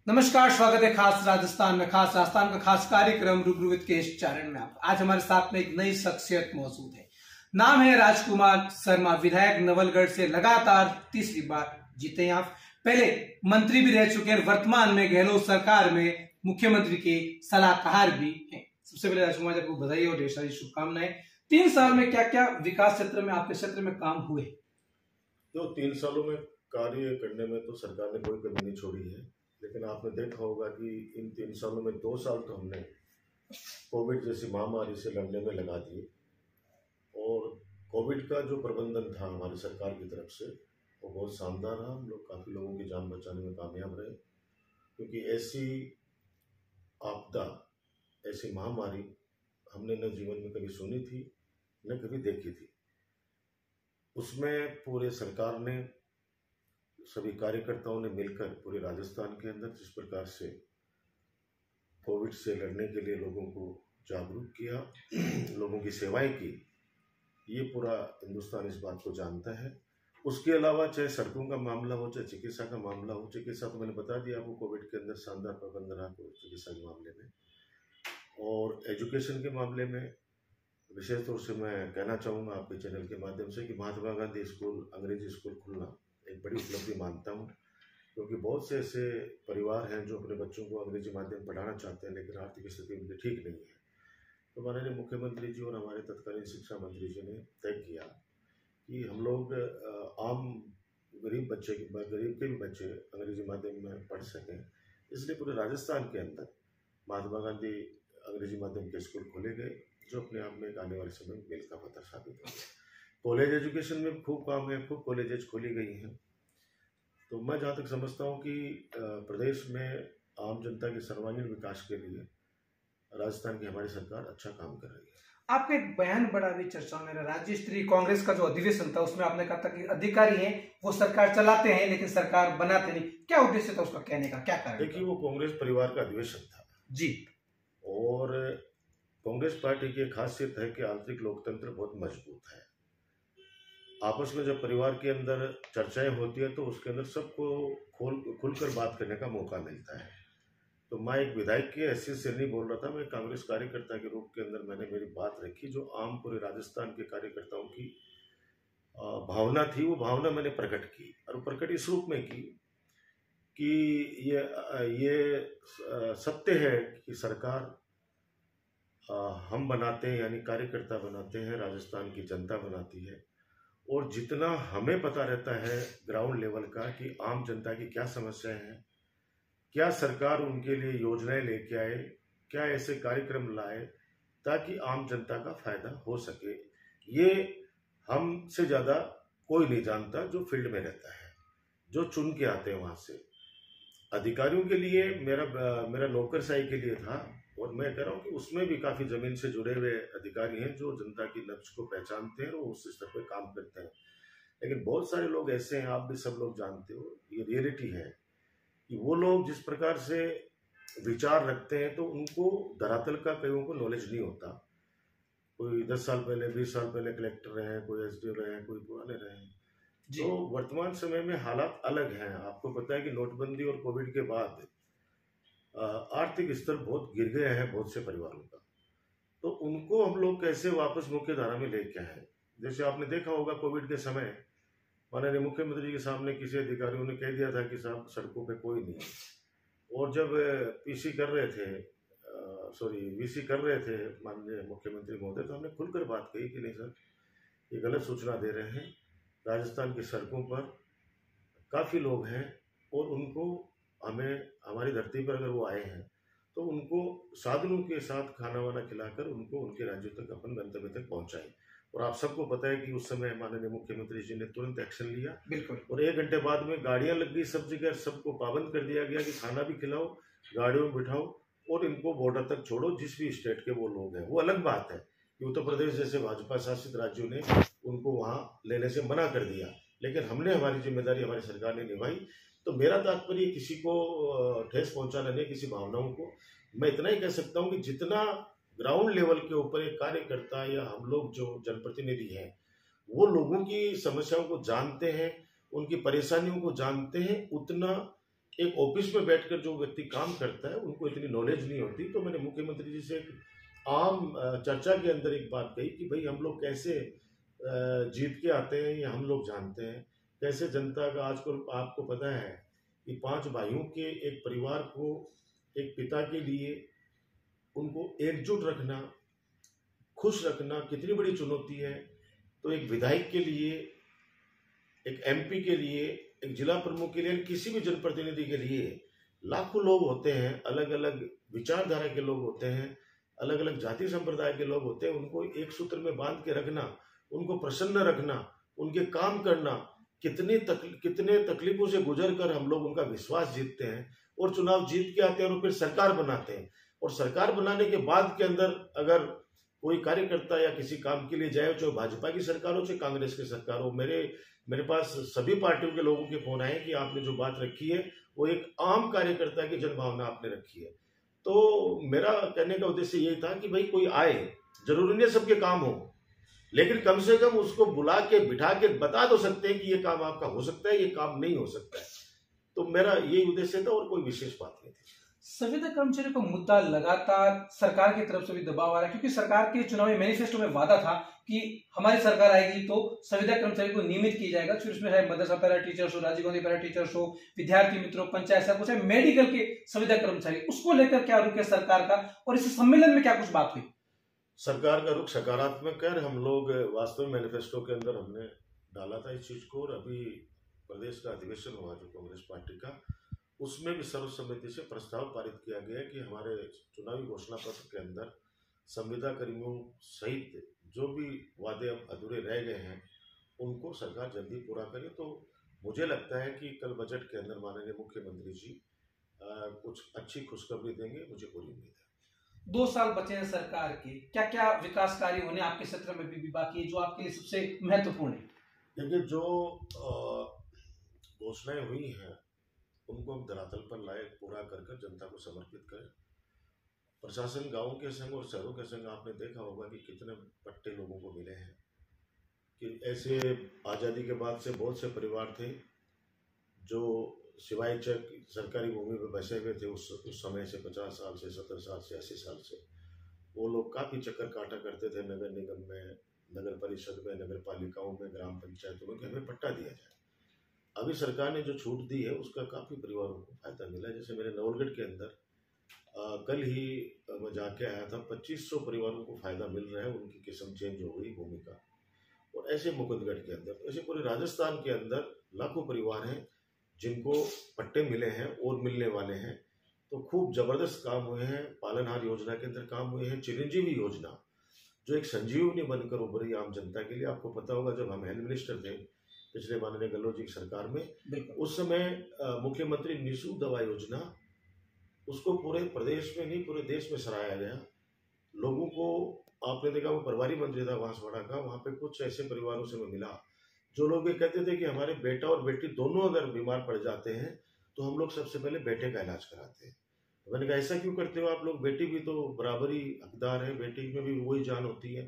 नमस्कार, स्वागत है खास राजस्थान में। खास राजस्थान का खास कार्यक्रम रूबरू विद के चरण में आप आज हमारे साथ में एक नई शख्सियत मौजूद है। नाम है राजकुमार शर्मा। विधायक नवलगढ़ से लगातार तीसरी बार जीते हैं आप। पहले मंत्री भी रह चुके हैं, वर्तमान में गहलोत सरकार में मुख्यमंत्री के सलाहकार भी हैं। सबसे पहले राजकुमार जी, आपको बधाई और ढेर सारी शुभकामनाएं। 3 साल में क्या क्या विकास क्षेत्र में आपके क्षेत्र में काम हुए? तो 3 सालों में कार्य करने में तो सरकार ने कोई कमी नहीं छोड़ी है, लेकिन आपने देखा होगा कि इन 3 सालों में 2 साल तो हमने कोविड जैसी महामारी से लड़ने में लगा दिए। और कोविड का जो प्रबंधन था हमारी सरकार की तरफ से वो बहुत शानदार रहा। हम लोग काफ़ी लोगों की जान बचाने में कामयाब रहे, क्योंकि ऐसी आपदा, ऐसी महामारी हमने न जीवन में कभी सुनी थी न कभी देखी थी। उसमें पूरे सरकार ने, सभी कार्यकर्ताओं ने मिलकर पूरे राजस्थान के अंदर जिस प्रकार से कोविड से लड़ने के लिए लोगों को जागरूक किया, लोगों की सेवाएं की, ये पूरा हिंदुस्तान इस बात को जानता है। उसके अलावा चाहे सड़कों का मामला हो, चाहे चिकित्सा का मामला हो, चिकित्सा तो मैंने बता दिया आपको, कोविड के अंदर शानदार प्रबंध रहा चिकित्सा के मामले में। और एजुकेशन के मामले में विशेष तौर से मैं कहना चाहूँगा आपके चैनल के माध्यम से कि महात्मा गांधी स्कूल, अंग्रेजी स्कूल खुलना एक बड़ी उपलब्धि मानता हूँ, क्योंकि बहुत से ऐसे परिवार हैं जो अपने बच्चों को अंग्रेजी माध्यम पढ़ाना चाहते हैं, लेकिन आर्थिक स्थिति उनकी ठीक नहीं है। तो माननीय मुख्यमंत्री जी और हमारे तत्कालीन शिक्षा मंत्री जी ने तय किया कि हम लोग आम गरीब के भी बच्चे अंग्रेजी माध्यम में पढ़ सकें। इसलिए पूरे राजस्थान के अंदर महात्मा गांधी अंग्रेजी माध्यम के स्कूल खोले गए, जो अपने आप में एक आने वाले समय में मेल का पत्थर साबित हो गया। कॉलेज एजुकेशन में खूब काम है, खूब कॉलेजेस खोली गई हैं। तो मैं जहाँ तक समझता हूँ कि प्रदेश में आम जनता के सर्वांगीण विकास के लिए राजस्थान की हमारी सरकार अच्छा काम कर रही है। आपका एक बयान बड़ा अभी चर्चा में रहा। राज्य स्तरीय कांग्रेस का जो अधिवेशन था उसमें आपने कहा था कि अधिकारी हैं वो सरकार चलाते हैं लेकिन सरकार बनाते नहीं। क्या उद्देश्य था उसका कहने का, क्या कारण? देखिए, वो कांग्रेस परिवार का अधिवेशन था जी। और कांग्रेस पार्टी की खासियत है कि आंतरिक लोकतंत्र बहुत मजबूत है। आपस में जब परिवार के अंदर चर्चाएं होती है तो उसके अंदर सबको खुलकर बात करने का मौका मिलता है। तो मैं एक विधायक की हैसियत से नहीं बोल रहा था, मैं कांग्रेस कार्यकर्ता के रूप के अंदर मैंने मेरी बात रखी, जो आम पूरे राजस्थान के कार्यकर्ताओं की भावना थी, वो भावना मैंने प्रकट की। और प्रकट इस रूप में की कि ये सत्य है कि सरकार हम बनाते हैं, यानी कार्यकर्ता बनाते हैं, राजस्थान की जनता बनाती है। और जितना हमें पता रहता है ग्राउंड लेवल का कि आम जनता की क्या समस्याएं हैं, क्या सरकार उनके लिए योजनाएं लेके आए, क्या ऐसे कार्यक्रम लाए ताकि आम जनता का फायदा हो सके, ये हमसे ज़्यादा कोई नहीं जानता जो फील्ड में रहता है, जो चुन के आते हैं वहाँ से। अधिकारियों के लिए मेरा नौकरशाही के लिए था, और मैं कह रहा हूँ कि उसमें भी काफ़ी ज़मीन से जुड़े हुए अधिकारी हैं जो जनता की नब्ज को पहचानते हैं और उस स्तर पर काम करते हैं। लेकिन बहुत सारे लोग ऐसे हैं, आप भी सब लोग जानते हो, ये रियलिटी है कि वो लोग जिस प्रकार से विचार रखते हैं तो उनको धरातल का कईयों को नॉलेज नहीं होता। कोई 10 साल पहले, 20 साल पहले कलेक्टर रहे हैं, कोई एसडीओ रहे हैं, कोई पुराने रहे हैं। तो वर्तमान समय में हालात अलग हैं। आपको पता है कि नोटबंदी और कोविड के बाद आर्थिक स्तर बहुत गिर गया है बहुत से परिवारों का। तो उनको हम लोग कैसे वापस मुख्य धारा में लेके आए? जैसे आपने देखा होगा कोविड के समय माननीय मुख्यमंत्री के सामने किसी अधिकारियों ने कह दिया था कि साहब सड़कों पे कोई नहीं, और जब वीसी कर रहे थे माननीय मुख्यमंत्री महोदय, तो हमने खुलकर बात कही कि नहीं सर, ये गलत सूचना दे रहे हैं। राजस्थान की सड़कों पर काफ़ी लोग हैं और उनको हमारी धरती पर अगर वो आए हैं तो उनको साधनों के साथ खाना वाना खिलाकर उनको उनके राज्यों तक, अपन गंतव्य तक पहुंचाएं। और आप सबको पता है कि उस समय माननीय मुख्यमंत्री जी ने तुरंत एक्शन लिया। बिल्कुल। और 1 घंटे बाद में गाड़ियां लग गई सब जगह, सबको पाबंद कर दिया गया कि खाना भी खिलाओ, गाड़ियों में बिठाओ और इनको बॉर्डर तक छोड़ो। जिस भी स्टेट के वो लोग हैं, वो अलग बात है कि उत्तर प्रदेश जैसे भाजपा शासित राज्यों ने उनको वहाँ लेने से मना कर दिया, लेकिन हमने हमारी जिम्मेदारी, हमारी सरकार ने निभाई। तो मेरा तात्पर्य किसी को ठेस पहुंचाना नहीं, किसी भावनाओं को। मैं इतना ही कह सकता हूं कि जितना ग्राउंड लेवल के ऊपर एक कार्यकर्ता या हम लोग जो जनप्रतिनिधि हैं वो लोगों की समस्याओं को जानते हैं, उनकी परेशानियों को जानते हैं, उतना एक ऑफिस में बैठकर जो व्यक्ति काम करता है उनको इतनी नॉलेज नहीं होती। तो मैंने मुख्यमंत्री जी से एक आम चर्चा के अंदर एक बात कही कि भाई हम लोग कैसे जीत के आते हैं, ये हम लोग जानते हैं। कैसे जनता का आजकल आपको पता है कि 5 भाइयों के एक परिवार को, एक पिता के लिए उनको एकजुट रखना, खुश रखना कितनी बड़ी चुनौती है। तो एक विधायक के लिए, एक एमपी के लिए, एक जिला प्रमुख के लिए, किसी भी जनप्रतिनिधि के लिए लाखों लोग होते हैं, अलग अलग विचारधारा के लोग होते हैं, अलग अलग जाति संप्रदाय के लोग होते हैं। उनको एक सूत्र में बांध के रखना, उनको प्रसन्न रखना, उनके काम करना, कितने तकलीफों से गुजर कर हम लोग उनका विश्वास जीतते हैं और चुनाव जीत के आते हैं और फिर सरकार बनाते हैं। और सरकार बनाने के बाद के अंदर अगर कोई कार्यकर्ता या किसी काम के लिए जाए, चाहे भाजपा की सरकार हो चाहे कांग्रेस की सरकार हो, मेरे पास सभी पार्टियों के लोगों के फोन आए कि आपने जो बात रखी है वो एक आम कार्यकर्ता की जनभावना आपने रखी है। तो मेरा कहने का उद्देश्य यही था कि भाई कोई आए, जरूरी नहीं सबके काम हो, लेकिन कम से कम उसको बुला के बिठा के बता तो सकते हैं कि ये काम आपका हो सकता है, ये काम नहीं हो सकता है। तो मेरा यही उद्देश्य था और कोई विशेष बात नहीं थी। संविदा कर्मचारियों का मुद्दा लगातार सरकार की तरफ से भी दबाव आ रहा है, क्योंकि सरकार के चुनावी मैनिफेस्टो में वादा था कि हमारी सरकार आएगी तो संविदा कर्मचारी को नियमित किया जाएगा। फिर उसमें है मदरसा पैरा टीचर्स हो, राजीव गांधी पैरा टीचर्स हो, विद्यार्थी मित्रों, पंचायत सब कुछ है, मेडिकल के संविदा कर्मचारी, उसको लेकर क्या रुख है सरकार का और इस सम्मेलन में क्या कुछ बात हुई? सरकार का रुख सकारात्मक है। हम लोग वास्तव में मैनिफेस्टो के अंदर हमने डाला था इस चीज को, और अभी प्रदेश का अधिवेशन हुआ जो कांग्रेस पार्टी का, उसमें भी सर्वसम्मति से प्रस्ताव पारित किया गया कि हमारे चुनावी घोषणा पत्र के अंदर संविदा कर्मियों सहित जो भी वादे अब अधूरे रह गए हैं उनको सरकार जल्दी पूरा करे। तो मुझे लगता है कि कल बजट के अंदर माननीय मुख्यमंत्री जी कुछ अच्छी खुशखबरी देंगे, मुझे पूरी उम्मीद है। 2 साल बचे हैं सरकार के, क्या क्या विकास कार्य होने आपके क्षेत्र में भी बाकी है जो आपके लिए सबसे महत्वपूर्ण है? देखिए, जो घोषणाएं हुई हैं उनको हम धरातल पर लाए, पूरा कर जनता को समर्पित करें। प्रशासन गांवों के संग और शहरों के संग आपने देखा होगा कि कितने पट्टे लोगों को मिले हैं। कि ऐसे आज़ादी के बाद से बहुत से परिवार थे जो सिवाय चक सरकारी भूमि पर बसे हुए थे उस समय से, 50 साल से, 70 साल से, 80 साल से। वो लोग काफ़ी चक्कर काटा करते थे नगर निगम में, नगर परिषद में, नगर पालिकाओं में, ग्राम पंचायतों में कि हमें पट्टा दिया जाए। अभी सरकार ने जो छूट दी है उसका काफ़ी परिवारों को फायदा मिला। जैसे मेरे नवलगढ़ के अंदर कल ही मैं जाके आया था, 2500 परिवारों को फायदा मिल रहा है, उनकी किस्म चेंज हो गई भूमि का। और ऐसे मुकुंदगढ़ के अंदर, ऐसे पूरे राजस्थान के अंदर लाखों परिवार हैं जिनको पट्टे मिले हैं और मिलने वाले हैं। तो खूब जबरदस्त काम हुए हैं। पालनहार योजना के अंदर काम हुए हैं। चिरंजीवी योजना जो एक संजीवनी बनकर उभरी आम जनता के लिए। आपको पता होगा जब हम हेल्थ मिनिस्टर थे पिछले माननीय गहलोत जी की सरकार में, उस समय मुख्यमंत्री निःशुल्क दवा योजना, उसको पूरे प्रदेश में नहीं पूरे देश में सराहाया गया। लोगों को आपने देखा, वो प्रभारी मंत्री था बांसवाड़ा का, वहाँ पे कुछ ऐसे परिवारों से मैं मिला जो लोग ये कहते थे कि हमारे बेटा और बेटी दोनों अगर बीमार पड़ जाते हैं तो हम लोग सबसे पहले बेटे का इलाज कराते हैं। तो मैंने कहा ऐसा क्यों करते हो आप लोग, बेटी भी तो बराबरी हकदार है, बेटी में भी वही जान होती है।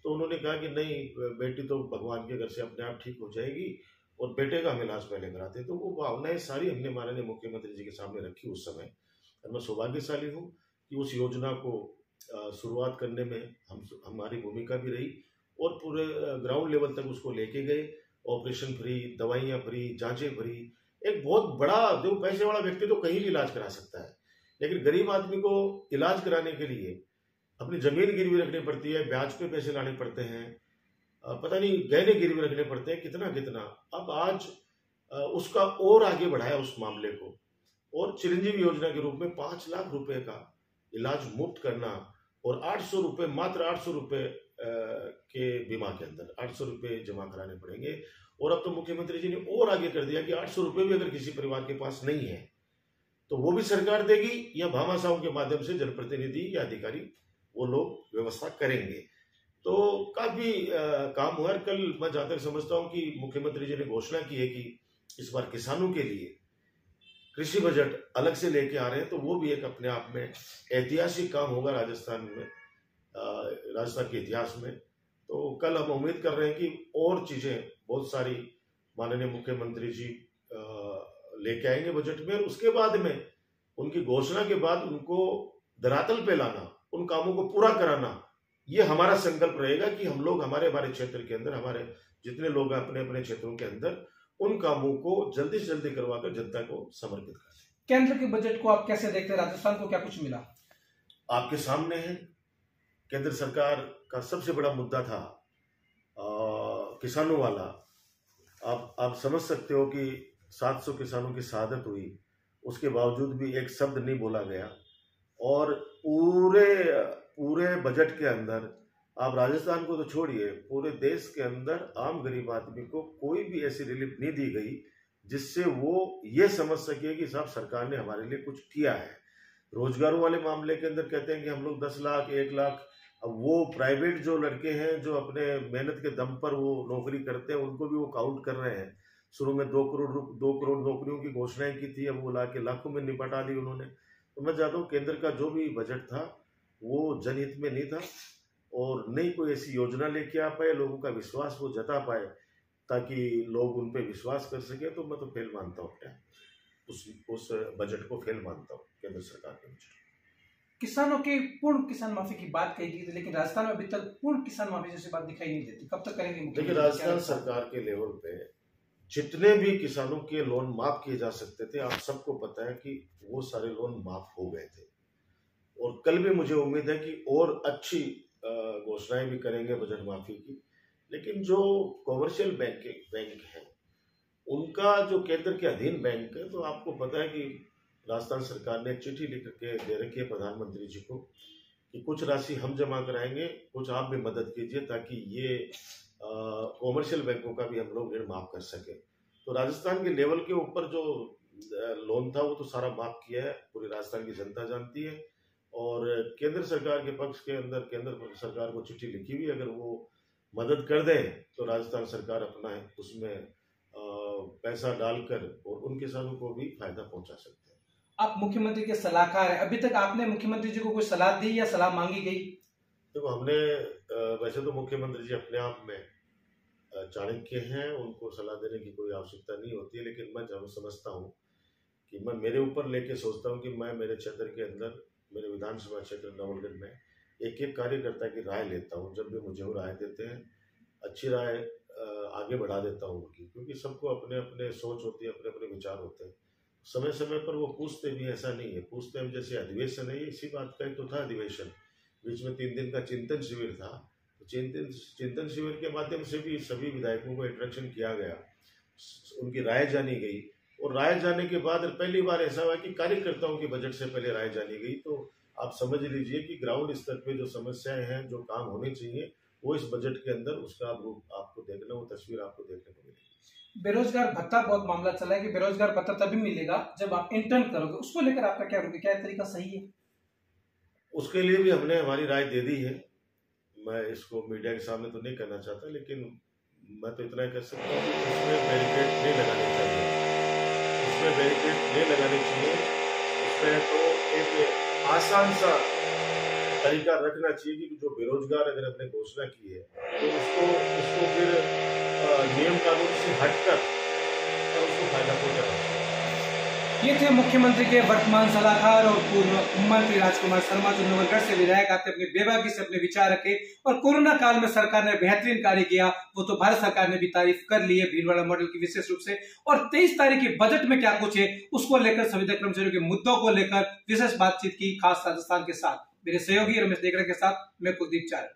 तो उन्होंने कहा कि नहीं, बेटी तो भगवान के घर से अपने आप ठीक हो जाएगी और बेटे का हम इलाज पहले कराते हैं। तो वो भावनाएं सारी हमने माननीय मुख्यमंत्री जी के सामने रखी उस समय। और मैं सौभाग्यशाली हूँ कि उस योजना को शुरुआत करने में हमारी भूमिका भी रही और पूरे ग्राउंड लेवल तक उसको लेके गए। ऑपरेशन फ्री, दवाइयाँ फ्री, जांचें फ्री। एक बहुत बड़ा, जो पैसे वाला व्यक्ति तो कहीं भी इलाज करा सकता है, लेकिन गरीब आदमी को इलाज कराने के लिए अपनी जमीन गिरवी रखनी पड़ती है, ब्याज पे पैसे लाने पड़ते हैं, पता नहीं गहने गिरवी रखने पड़ते हैं, कितना कितना। अब आज उसका और आगे बढ़ाया उस मामले को, और चिरंजीवी योजना के रूप में 5 लाख रुपए का इलाज मुफ्त करना और 800 रुपये, मात्र 800 रुपये के बीमा के अंदर 800 रुपये जमा कराने पड़ेंगे। और अब तो मुख्यमंत्री जी ने और आगे कर दिया कि 800 रुपये भी अगर किसी परिवार के पास नहीं है तो वो भी सरकार देगी, या भामाशाहों के माध्यम से जनप्रतिनिधि या अधिकारी वो लोग व्यवस्था करेंगे। तो काफी काम हुआ। कल मैं जहां तक समझता हूं कि मुख्यमंत्री जी ने घोषणा की है कि इस बार किसानों के लिए कृषि बजट अलग से लेके आ रहे हैं, तो वो भी एक अपने आप में ऐतिहासिक काम होगा राजस्थान में, राजस्थान के इतिहास में। तो कल हम उम्मीद कर रहे हैं कि और चीजें बहुत सारी माननीय मुख्यमंत्री जी लेके आएंगे बजट में, और उसके बाद में उनकी घोषणा के बाद उनको धरातल पे लाना, उन कामों को पूरा कराना, ये हमारा संकल्प रहेगा कि हम लोग हमारे क्षेत्र के अंदर, हमारे जितने लोग हैं अपने अपने क्षेत्रों के अंदर, उन कामों को जल्दी से जल्दी करवाकर जनता को समर्पित करें। केंद्र के बजट को आप कैसे देखते हैं? राजस्थान को क्या कुछ मिला? आपके सामने है, केंद्र सरकार का सबसे बड़ा मुद्दा था किसानों वाला। आप समझ सकते हो कि 700 किसानों की शहादत हुई, उसके बावजूद भी एक शब्द नहीं बोला गया। और पूरे बजट के अंदर, आप राजस्थान को तो छोड़िए, पूरे देश के अंदर आम गरीब आदमी को कोई भी ऐसी रिलीफ नहीं दी गई जिससे वो ये समझ सके कि साहब सरकार ने हमारे लिए कुछ किया है। रोजगारों वाले मामले के अंदर कहते हैं कि हम लोग 10 लाख 1 लाख, अब वो प्राइवेट जो लड़के हैं जो अपने मेहनत के दम पर वो नौकरी करते हैं, उनको भी वो काउंट कर रहे हैं। शुरू में 2 करोड़ नौकरियों की घोषणाएं की थी, अब वो लाके लाखों में निपटा दी उन्होंने। तो मैं चाहता हूँ केंद्र का जो भी बजट था वो जनहित में नहीं था, और नहीं कोई ऐसी योजना लेके आ पाए, लोगों का विश्वास वो जता पाए ताकि लोग उन पे विश्वास कर सके। तो मैं तो फेल मानता हूँ, क्या उस बजट को फेल मानता हूँ, केंद्र सरकार के बजट। किसानों के पूर्ण किसान माफी की बात कही गई थी, लेकिन राजस्थान में अभी तक पूर्ण किसान माफी जैसी बात दिखाई नहीं देती। कब तक करेंगे? देखिए, राजस्थान सरकार के लेवल पे जितने भी किसानों के लोन माफ किए जा सकते थे, आप सबको पता है कि वो सारे लोन माफ हो गए थे। और कल भी मुझे उम्मीद है कि और अच्छी घोषणाएं भी करेंगे बजट माफी की। लेकिन जो कॉमर्शियल बैंक हैं, उनका जो केंद्र के अधीन बैंक है, तो आपको पता है कि राजस्थान सरकार ने एक चिट्ठी लिख के दे रखी है प्रधानमंत्री जी को कि कुछ राशि हम जमा कराएंगे, कुछ आप भी मदद कीजिए ताकि ये कॉमर्शियल बैंकों का भी हम लोग ऋण माफ कर सके। तो राजस्थान के लेवल के ऊपर जो लोन था वो तो सारा माफ किया है, पूरी राजस्थान की जनता जानती है। और केंद्र सरकार के पक्ष के अंदर केंद्र सरकार को चिट्ठी लिखी हुई, अगर वो मदद कर दें तो राजस्थान सरकार अपना है उसमें पैसा डालकर और उन किसानों को भी फायदा पहुंचा सकते हैं। आप मुख्यमंत्री के सलाहकार हैं, अभी तक आपने मुख्यमंत्री जी को कोई सलाह दी या सलाह मांगी गई? देखो, हमने वैसे तो मुख्यमंत्री जी अपने आप में चाणक्य हैं, उनको सलाह देने की कोई आवश्यकता नहीं होती है। लेकिन मैं जब समझता हूँ कि मैं मेरे ऊपर लेके सोचता हूँ कि मैं मेरे क्षेत्र के अंदर, मेरे विधानसभा क्षेत्र नवलगढ़ में एक कार्यकर्ता की राय लेता हूँ। जब भी मुझे वो राय देते हैं, अच्छी राय आगे बढ़ा देता हूँ उनकी, क्योंकि सबको अपने अपने सोच होती है, अपने अपने विचार होते हैं। समय समय पर वो पूछते भी, ऐसा नहीं है पूछते हैं। जैसे अधिवेशन है, इसी बात का एक तो था अधिवेशन, बीच में 3 दिन का चिंतन शिविर था। तो चिंतन शिविर के माध्यम से भी सभी विधायकों को इंटरेक्शन किया गया, उनकी राय जानी गई। और राय जाने के बाद पहली बार ऐसा हुआ कि कार्यकर्ताओं के बजट से पहले राय जानी गई। तो आप समझ लीजिए कि ग्राउंड स्तर पे जो समस्याएं हैं, जो काम होने चाहिए, वो इस बजट के अंदर उसका रूप आपको देखना, वो तस्वीर आपको देखने को मिलेगी। बेरोजगार भत्ता बहुत मामला चला है कि बेरोजगार भत्ता तभी मिलेगा जब आप इंटर्न करोगे, उसको लेकर आपका क्या रुके, क्या तरीका सही है? उसके लिए भी हमने हमारी राय दे दी है। मैं इसको मीडिया के सामने तो नहीं करना चाहता, लेकिन मैं तो इतना ही कर सकता हूँ कि उसमें बैरिकेड नहीं लगाने चाहिए, उसमें तो एक आसान सा तरीका रखना चाहिए कि जो बेरोजगार अगर अपने घोषणा की है तो उसको फिर नियम कानून से हटकर उसको फायदा पहुंचाना चाहिए। ये थे मुख्यमंत्री के वर्तमान सलाहकार और पूर्व मंत्री राजकुमार शर्मा, जो नवलगढ़ से विधायक आते अपने बेबाकी से अपने विचार रखे और कोरोना काल में सरकार ने बेहतरीन कार्य किया। वो तो भारत सरकार ने भी तारीफ कर ली है भीलवाड़ा मॉडल की विशेष रूप से। और 23 तारीख के बजट में क्या कुछ है उसको लेकर संविदा कर्मचारियों के मुद्दों को लेकर विशेष बातचीत की, खास राजस्थान के साथ। मेरे सहयोगी रमेश देगड़ा के साथ मैं कुलदीप चारण।